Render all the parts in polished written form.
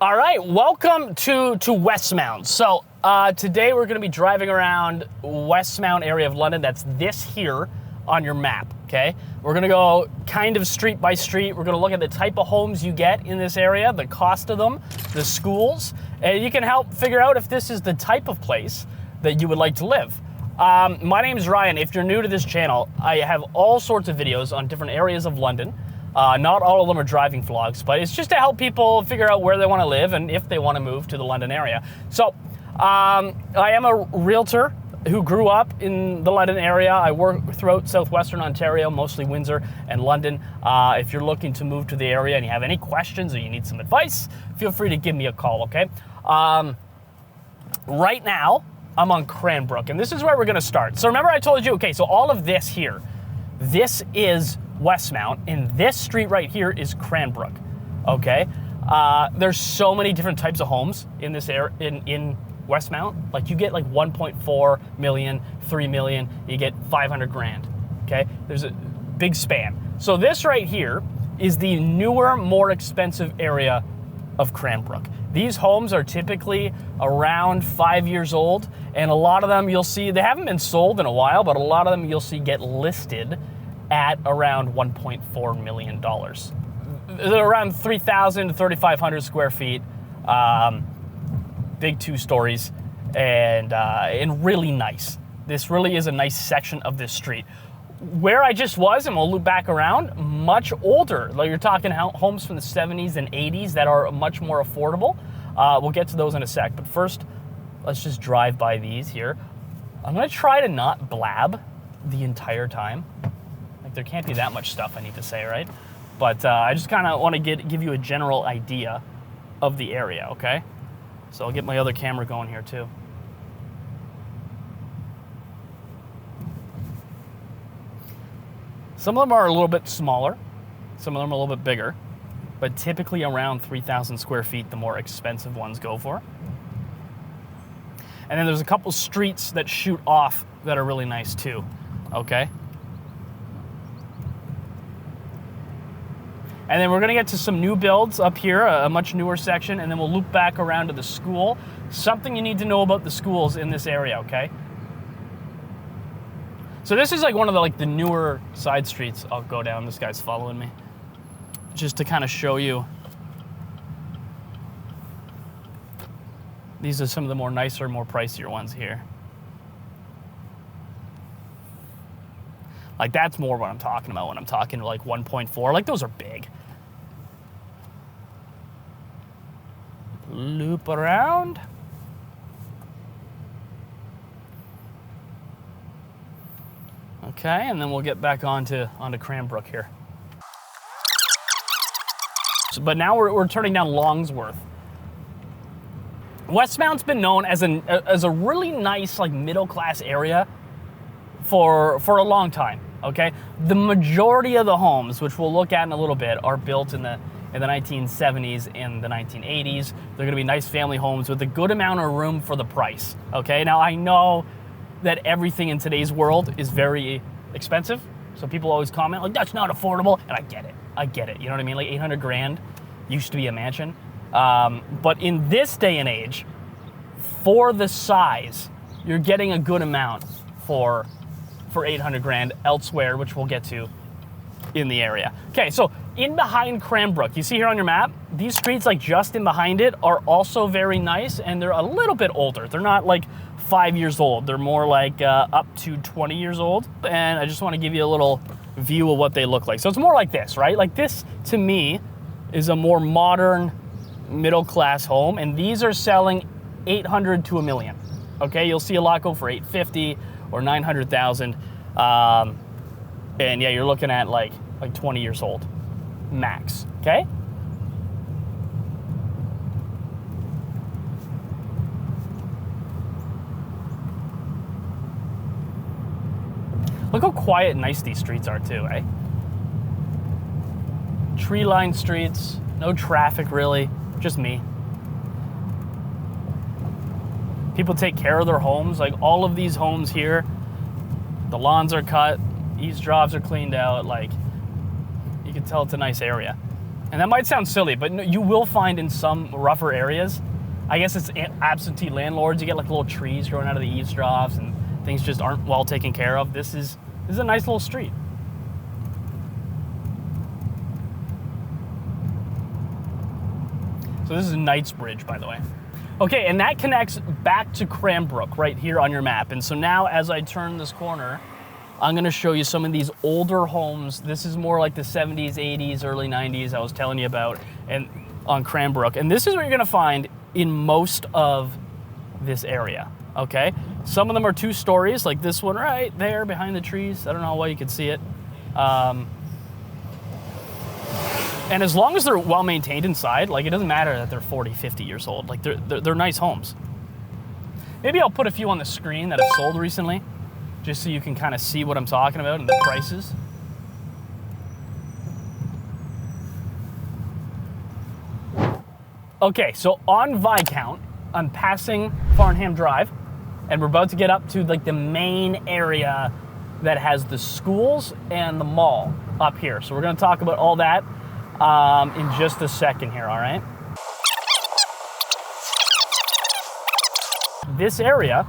All right, welcome to Westmount. So today we're going to be driving around Westmount area of London. That's this here on your map, okay? We're going to go kind of street by street. We're going to look at the type of homes you get in this area, the cost of them, the schools, and you can help figure out if this is the type of place that you would like to live. My name is Ryan. If you're new to this channel, I have all sorts of videos on different areas of London. Not all of them are driving vlogs, but it's just to help people figure out where they want to live and if they want to move to the London area. So I am a realtor who grew up in the London area. I work throughout southwestern Ontario, mostly Windsor and London. If you're looking to move to the area and you have any questions or you need some advice, feel free to give me a call, okay? Right now, I'm on Cranbrook, and this is where we're going to start. So remember I told you, okay, so all of this here, this is Westmount, and this street right here is Cranbrook, okay? There's so many different types of homes in this area, in Westmount. Like you get like 1.4 million, 3 million, you get 500 grand, okay? There's a big span. So this right here is the newer, more expensive area of Cranbrook. These homes are typically around 5 years old, and a lot of them you'll see, they haven't been sold in a while, but a lot of them you'll see get listed at around $1.4 million. They're around 3,000 to 3,500 square feet, big 2 stories, and really nice. This really is a nice section of this street. Where I just was, and we'll loop back around, much older. Like you're talking homes from the 70s and 80s that are much more affordable. We'll get to those in a sec, but first, let's just drive by these here. I'm gonna try to not blab the entire time. Like there can't be that much stuff I need to say, right? But I just kind of want to give you a general idea of the area, okay? So I'll get my other camera going here too. Some of them are a little bit smaller, some of them are a little bit bigger, but typically around 3,000 square feet, the more expensive ones go for. And then there's a couple streets that shoot off that are really nice too, okay? And then we're gonna get to some new builds up here, a much newer section, and then we'll loop back around to the school. Something you need to know about the schools in this area, okay? So this is like one of the newer side streets. I'll go down, this guy's following me. Just to kind of show you. These are some of the more nicer, more pricier ones here. Like that's more what I'm talking about when I'm talking like 1.4. Like those are big. Loop around. Okay, and then we'll get back onto Cranbrook here. But now we're turning down Longsworth. Westmount's been known as a really nice like middle class area for a long time, okay? The majority of the homes, which we'll look at in a little bit, are built in the 1970s and the 1980s. They're gonna be nice family homes with a good amount of room for the price, okay? Now I know that everything in today's world is very expensive, so people always comment like, that's not affordable, and I get it, you know what I mean? Like 800 grand used to be a mansion. But in this day and age, for the size, you're getting a good amount for 800 grand elsewhere, which we'll get to in the area. Okay, so in behind Cranbrook, you see here on your map, these streets like just in behind it are also very nice, and they're a little bit older. They're not like 5 years old. They're more like up to 20 years old. And I just want to give you a little view of what they look like. So it's more like this, right? Like this, to me, is a more modern middle-class home, and these are selling 800 to $1 million. Okay, you'll see a lot go for 850 or 900,000. And yeah, you're looking at like 20 years old, max, okay? Look how quiet and nice these streets are too, eh? Tree-lined streets, no traffic really, just me. People take care of their homes, like all of these homes here, the lawns are cut, eavesdrops are cleaned out, like you can tell it's a nice area. And that might sound silly, but you will find in some rougher areas, I guess it's absentee landlords, you get like little trees growing out of the eavesdrops and things just aren't well taken care of. This is a nice little street. So this is Knightsbridge, by the way. Okay, and that connects back to Cranbrook right here on your map. And so now as I turn this corner, I'm gonna show you some of these older homes. This is more like the 70s, 80s, early 90s I was telling you about and on Cranbrook. And this is what you're gonna find in most of this area, okay? Some of them are 2 stories, like this one right there behind the trees. I don't know how well you can see it. And as long as they're well maintained inside, like it doesn't matter that they're 40, 50 years old. Like they're nice homes. Maybe I'll put a few on the screen that have sold recently, just so you can kind of see what I'm talking about and the prices. Okay, so on Viscount, I'm passing Farnham Drive, and we're about to get up to like the main area that has the schools and the mall up here. So we're gonna talk about all that in just a second here, all right? This area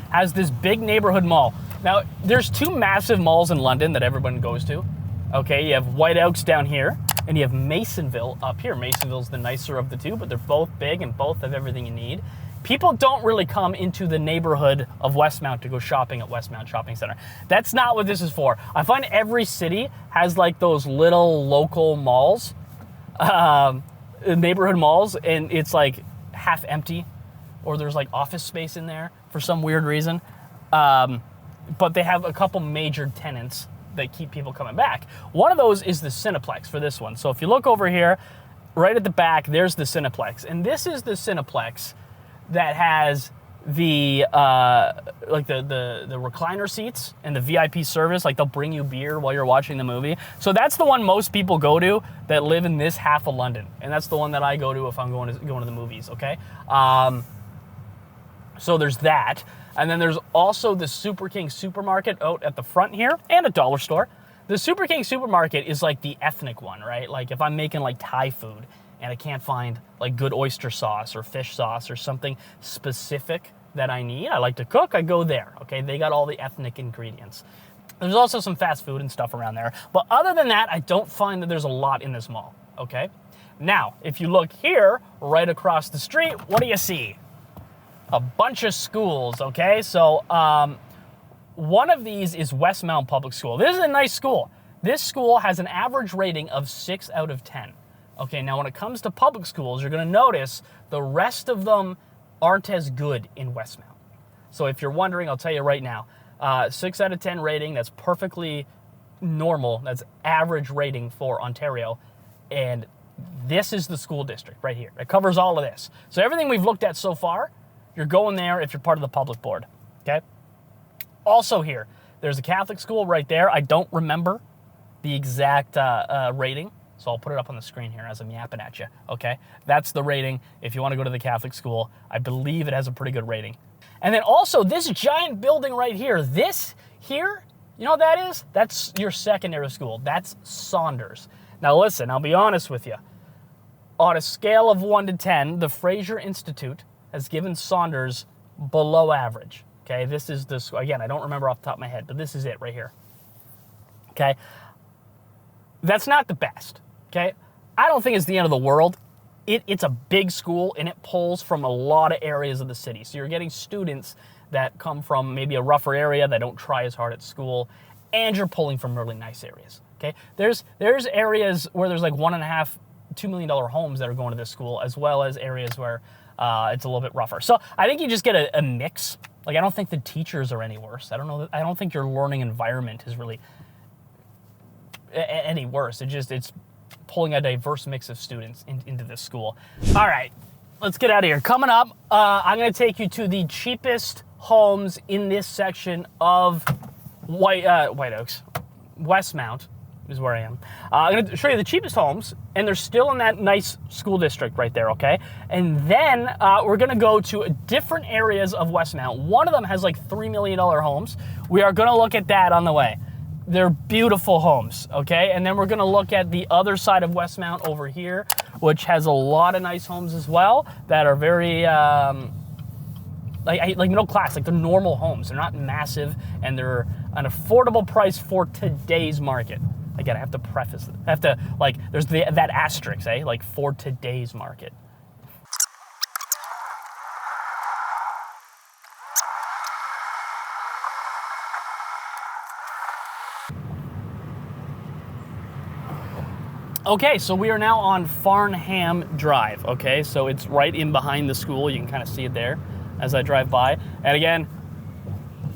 has this big neighborhood mall. Now, there's 2 massive malls in London that everyone goes to. Okay, you have White Oaks down here, and you have Masonville up here. Masonville's the nicer of the 2, but they're both big and both have everything you need. People don't really come into the neighborhood of Westmount to go shopping at Westmount Shopping Center. That's not what this is for. I find every city has like those little local malls, neighborhood malls, and it's like half empty, or there's like office space in there for some weird reason. But they have a couple major tenants that keep people coming back. One of those is the Cineplex for this one. So if you look over here, right at the back, there's the Cineplex. And this is the Cineplex that has the like the recliner seats and the VIP service. Like they'll bring you beer while you're watching the movie. So that's the one most people go to that live in this half of London. And that's the one that I go to if I'm going to the movies, okay? So there's that. And then there's also the Super King Supermarket out at the front here, and a dollar store. The Super King Supermarket is like the ethnic one, right? Like if I'm making like Thai food and I can't find like good oyster sauce or fish sauce or something specific that I need, I like to cook, I go there, okay? They got all the ethnic ingredients. There's also some fast food and stuff around there. But other than that, I don't find that there's a lot in this mall, okay? Now, if you look here, right across the street, what do you see? A bunch of schools, okay? So one of these is Westmount Public School. This is a nice school. This school has an average rating of 6 out of 10. Okay, now when it comes to public schools, you're gonna notice the rest of them aren't as good in Westmount. So if you're wondering, I'll tell you right now, 6 out of 10 rating, that's perfectly normal. That's average rating for Ontario. And this is the school district right here. It covers all of this. So everything we've looked at so far, you're going there if you're part of the public board, okay? Also here, there's a Catholic school right there. I don't remember the exact rating, so I'll put it up on the screen here as I'm yapping at you, okay? That's the rating if you want to go to the Catholic school. I believe it has a pretty good rating. And then also this giant building right here, this here, you know what that is? That's your secondary school. That's Saunders. Now listen, I'll be honest with you. On a scale of 1 to 10, the Fraser Institute has given Saunders below average, okay? This is this, again, I don't remember off the top of my head, but this is it right here, okay? That's not the best, okay? I don't think it's the end of the world. It's a big school, and it pulls from a lot of areas of the city. So you're getting students that come from maybe a rougher area that don't try as hard at school, and you're pulling from really nice areas, okay? There's areas where there's like $1.5, $2 million homes that are going to this school, as well as areas where it's a little bit rougher. So I think you just get a mix. Like, I don't think the teachers are any worse. I don't think your learning environment is really any worse. It's pulling a diverse mix of students into this school. All right, let's get out of here. Coming up, I'm gonna take you to the cheapest homes in this section of White Oaks. Westmount is where I am. I'm gonna show you the cheapest homes, and they're still in that nice school district right there, okay? And then we're gonna go to different areas of Westmount. One of them has like $3 million homes. We are gonna look at that on the way. They're beautiful homes, okay? And then we're gonna look at the other side of Westmount over here, which has a lot of nice homes as well that are very, like middle class, like they're normal homes. They're not massive, and they're an affordable price for today's market. Again, I have to preface it. I have to, like, there's that asterisk, eh? Like, for today's market. Okay, so we are now on Farnham Drive, okay? So it's right in behind the school. You can kind of see it there as I drive by. And again,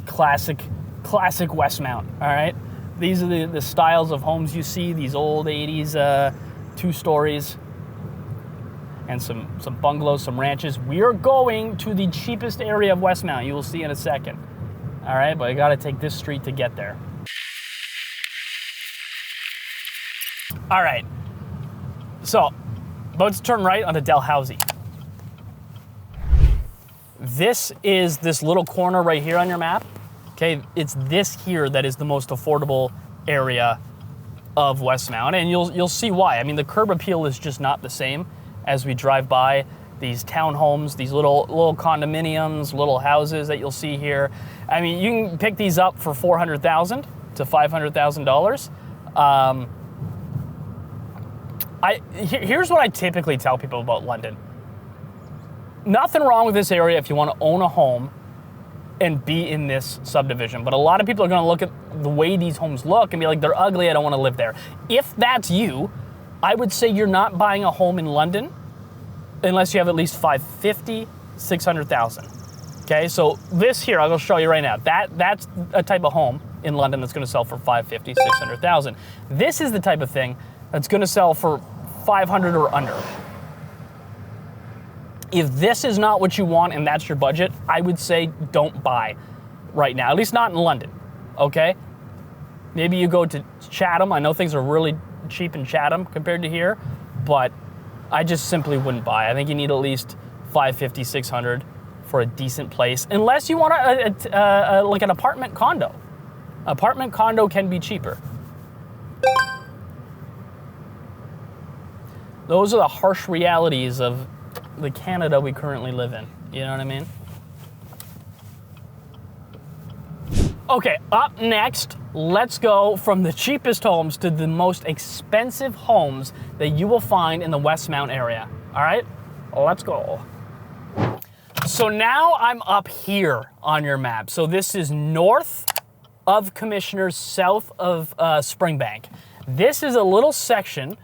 classic Westmount, all right? These are the styles of homes you see, these old 80s 2 stories and some bungalows, some ranches. We are going to the cheapest area of Westmount. You will see in a second, all right? But I gotta take this street to get there. All right. So, about to turn right onto Dalhousie. This is this little corner right here on your map. Okay, it's this here that is the most affordable area of Westmount, and you'll see why. I mean, the curb appeal is just not the same as we drive by these townhomes, these little condominiums, little houses that you'll see here. I mean, you can pick these up for $400,000 to $500,000. Here's what I typically tell people about London. Nothing wrong with this area if you want to own a home and be in this subdivision. But a lot of people are going to look at the way these homes look and be like, they're ugly, I don't want to live there. If that's you, I would say you're not buying a home in London unless you have at least $550,000, $600,000. Okay, so this here, I'll show you right now. That's a type of home in London that's going to sell for $550,000, $600,000. This is the type of thing that's going to sell for $500,000 or under. If this is not what you want and that's your budget, I would say don't buy right now, at least not in London, okay? Maybe you go to Chatham. I know things are really cheap in Chatham compared to here, but I just simply wouldn't buy. I think you need at least $550,000, $600,000 for a decent place, unless you want like an apartment condo. Apartment condo can be cheaper. Those are the harsh realities of the Canada we currently live in. You know what I mean? Okay, up next, let's go from the cheapest homes to the most expensive homes that you will find in the Westmount area. All right, let's go. So now I'm up here on your map. So this is north of Commissioners, south of Springbank. This is a little section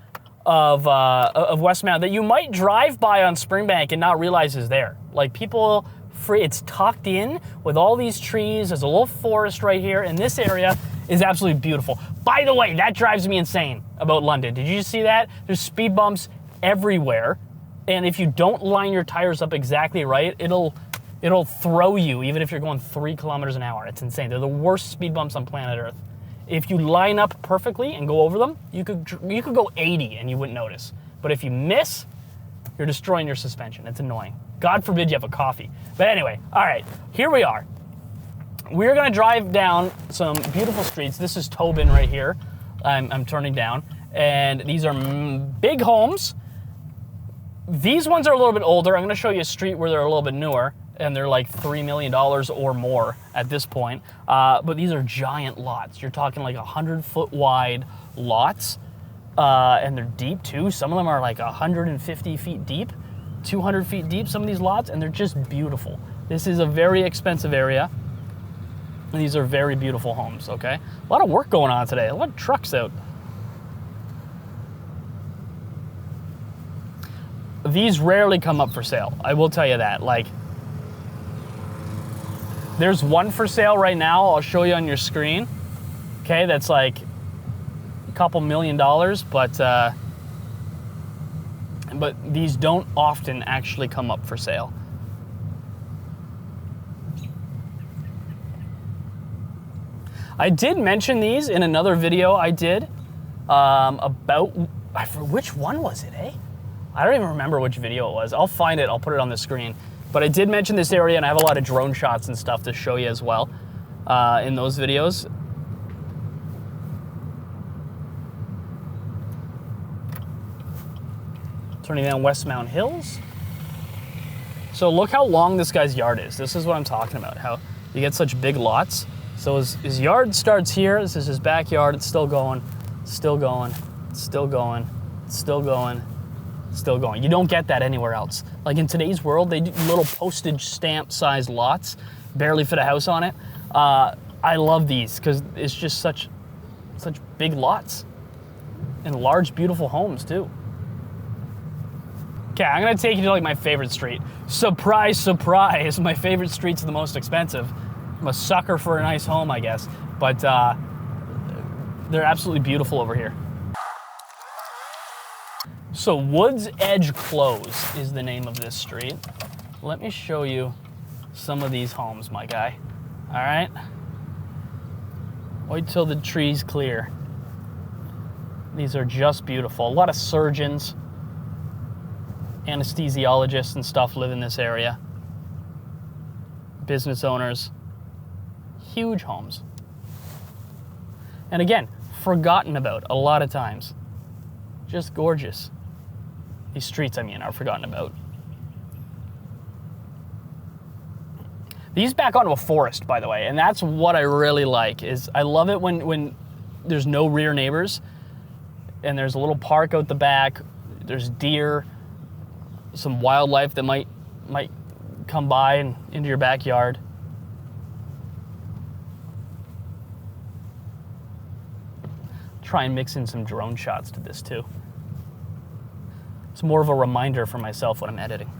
of Westmount that you might drive by on Springbank and not realize is there. Like people, it's tucked in with all these trees. There's a little forest right here, and this area is absolutely beautiful. By the way, that drives me insane about London. Did you see that? There's speed bumps everywhere, and if you don't line your tires up exactly right, it'll throw you even if you're going 3 kilometers an hour. It's insane. They're the worst speed bumps on planet Earth. If you line up perfectly and go over them, you could go 80 and you wouldn't notice. But if you miss, you're destroying your suspension. It's annoying. God forbid you have a coffee. But anyway, all right, here we are. We're gonna drive down some beautiful streets. This is Tobin right here. I'm turning down. And these are big homes. These ones are a little bit older. I'm gonna show you a street where they're a little bit newer, and they're like $3 million or more at this point. But these are giant lots. You're talking like 100-foot wide lots, and they're deep too. Some of them are like 150 feet deep, 200 feet deep, some of these lots, and they're just beautiful. This is a very expensive area. And these are very beautiful homes, okay? A lot of work going on today, a lot of trucks out. These rarely come up for sale, I will tell you that. Like, there's one for sale right now, I'll show you on your screen. Okay, that's like a couple $1 million, but these don't often actually come up for sale. I did mention these in another video I did about, which one was it, eh? I don't even remember which video it was. I'll find it, I'll put it on the screen. But I did mention this area, and I have a lot of drone shots and stuff to show you as well in those videos. Turning down Westmount Hills. So look how long this guy's yard is. This is what I'm talking about, how you get such big lots. So his yard starts here. This is his backyard. It's still going, still going, still going, still going, still going. You don't get that anywhere else. Like in today's world, they do little postage stamp sized lots, barely fit a house on it. I love these because it's just such big lots and large, beautiful homes too. Okay, I'm gonna take you to like my favorite street. Surprise, surprise, my favorite street's the most expensive. I'm a sucker for a nice home, I guess, but they're absolutely beautiful over here. So Woods Edge Close is the name of this street. Let me show you some of these homes, my guy. All right? Wait till the trees clear. These are just beautiful. A lot of surgeons, anesthesiologists and stuff live in this area. Business owners. Huge homes. And again, forgotten about a lot of times. Just gorgeous. These streets, I mean, are forgotten about. These back onto a forest, by the way, and that's what I really like. Is I love it when there's no rear neighbors and there's a little park out the back. There's deer, some wildlife that might come by and into your backyard. Try and mix in some drone shots to this too. It's more of a reminder for myself when I'm editing.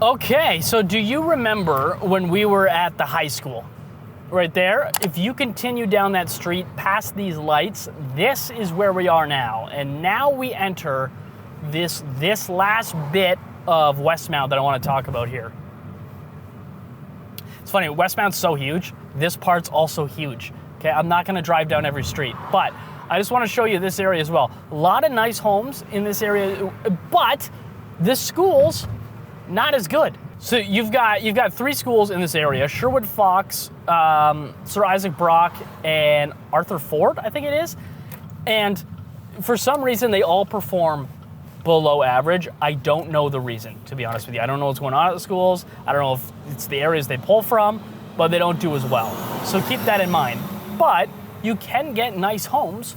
Okay, so do you remember when we were at the high school? Right there, if you continue down that street past these lights, this is where we are now. And now we enter this last bit of Westmount that I want to talk about here. It's funny, Westmount's so huge, this part's also huge. Okay, I'm not going to drive down every street, but I just want to show you this area as well. A lot of nice homes in this area, but the schools, not as good. So you've got 3 schools in this area: Sherwood Fox, Sir Isaac Brock, and Arthur Ford, I think it is. And for some reason, they all perform below average. I don't know the reason, to be honest with you. I don't know what's going on at the schools. I don't know if it's the areas they pull from, but they don't do as well. So keep that in mind. But you can get nice homes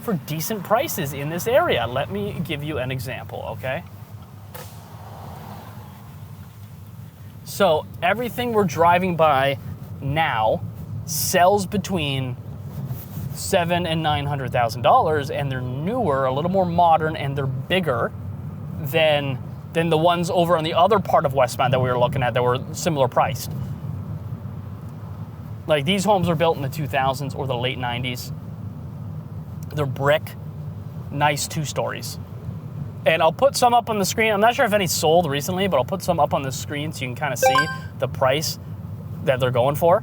for decent prices in this area. Let me give you an example, okay? So everything we're driving by now sells between $700,000 and $900,000, and they're newer, a little more modern, and they're bigger than the ones over on the other part of Westmount that we were looking at that were similar priced. Like these homes were built in the 2000s or the late 90s. They're brick, nice 2 stories. And I'll put some up on the screen. I'm not sure if any sold recently, but I'll put some up on the screen so you can kind of see the price that they're going for.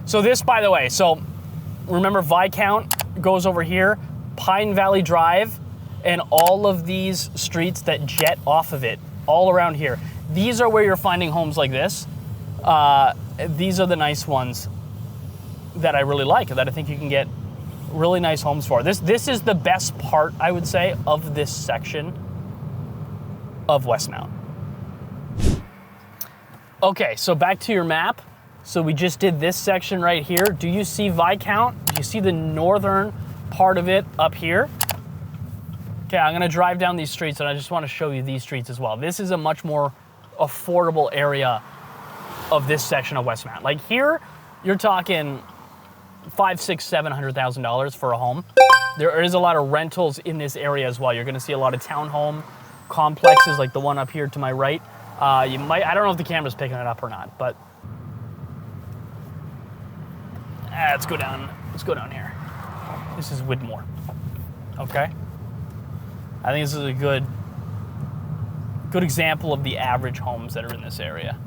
So this, by the way, so remember Viscount goes over here, Pine Valley Drive, and all of these streets that jet off of it, all around here. These are where you're finding homes like this. These are the nice ones that I really like, that I think you can get really nice homes for. This is the best part, I would say, of this section of Westmount. Okay, so back to your map. So we just did this section right here. Do you see Viscount? Do you see the northern part of it up here? Okay, I'm gonna drive down these streets and I just wanna show you these streets as well. This is a much more affordable area of this section of Westmount. Like here, you're talking $500,000, $600,000, $700,000 for a home. There is a lot of rentals in this area as well. You're gonna see a lot of townhome complexes like the one up here to my right. I don't know if the camera's picking it up or not, but let's go down here. This is Widmore, okay? I think this is a good example of the average homes that are in this area.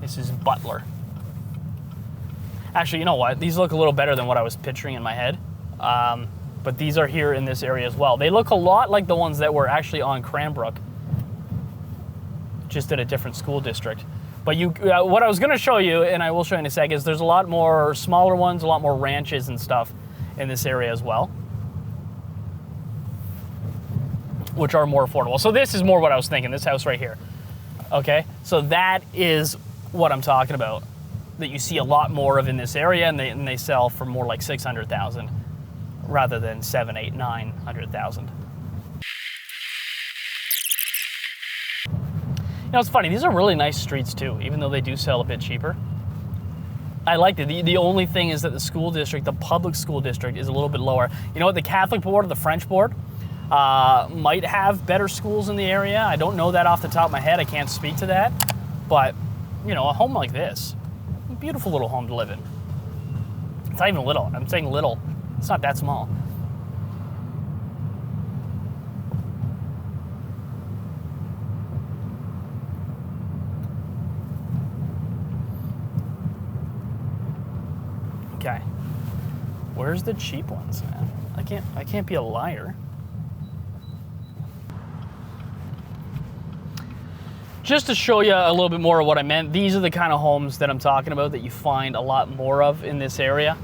This is Butler. Actually, you know what? These look a little better than what I was picturing in my head. But these are here in this area as well. They look a lot like the ones that were actually on Cranbrook just in a different school district. But what I was going to show you, and I will show you in a sec, is there's a lot more smaller ones, a lot more ranches and stuff in this area as well, which are more affordable. So this is more what I was thinking, this house right here. Okay, so that is what I'm talking about, that you see a lot more of in this area, and they sell for more like 600,000 rather than 7, 8, 900,000. You know, it's funny, these are really nice streets too, even though they do sell a bit cheaper. I liked it. The only thing is that the school district, the public school district, is a little bit lower. You know what, the Catholic board or the French board might have better schools in the area. I don't know that off the top of my head. I can't speak to that. But, you know, a home like this, a beautiful little home to live in. It's not even little. I'm saying little. It's not that small. Okay, where's the cheap ones, man? I can't be a liar. Just to show you a little bit more of what I meant, these are the kind of homes that I'm talking about that you find a lot more of in this area.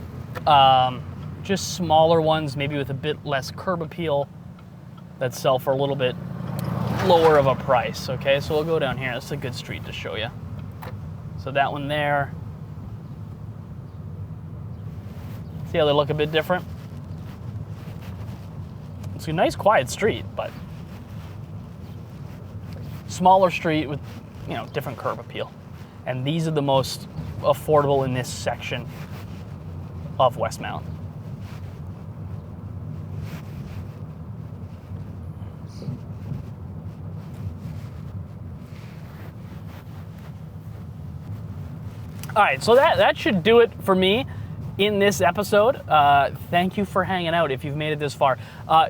Just smaller ones, maybe with a bit less curb appeal, that sell for a little bit lower of a price. Okay, so we'll go down here. That's a good street to show you. So that one there. See how they look a bit different? It's a nice quiet street, but smaller street with, you know, different curb appeal. And these are the most affordable in this section of Westmount. All right, so that should do it for me in this episode. Thank you for hanging out if you've made it this far.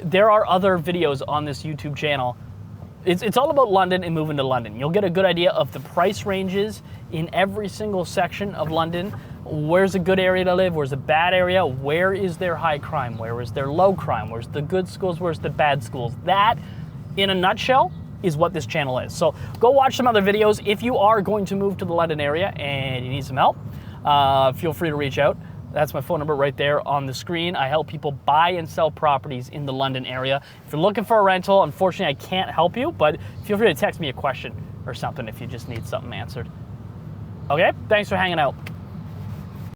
There are other videos on this YouTube channel. It's all about London and moving to London. You'll get a good idea of the price ranges in every single section of London. Where's a good area to live? Where's a bad area? Where is there high crime? Where is there low crime? Where's the good schools? Where's the bad schools? That, in a nutshell, is what this channel is. So go watch some other videos. If you are going to move to the London area and you need some help, feel free to reach out. That's my phone number right there on the screen. I help people buy and sell properties in the London area. If you're looking for a rental, unfortunately I can't help you, but feel free to text me a question or something if you just need something answered. Okay, thanks for hanging out.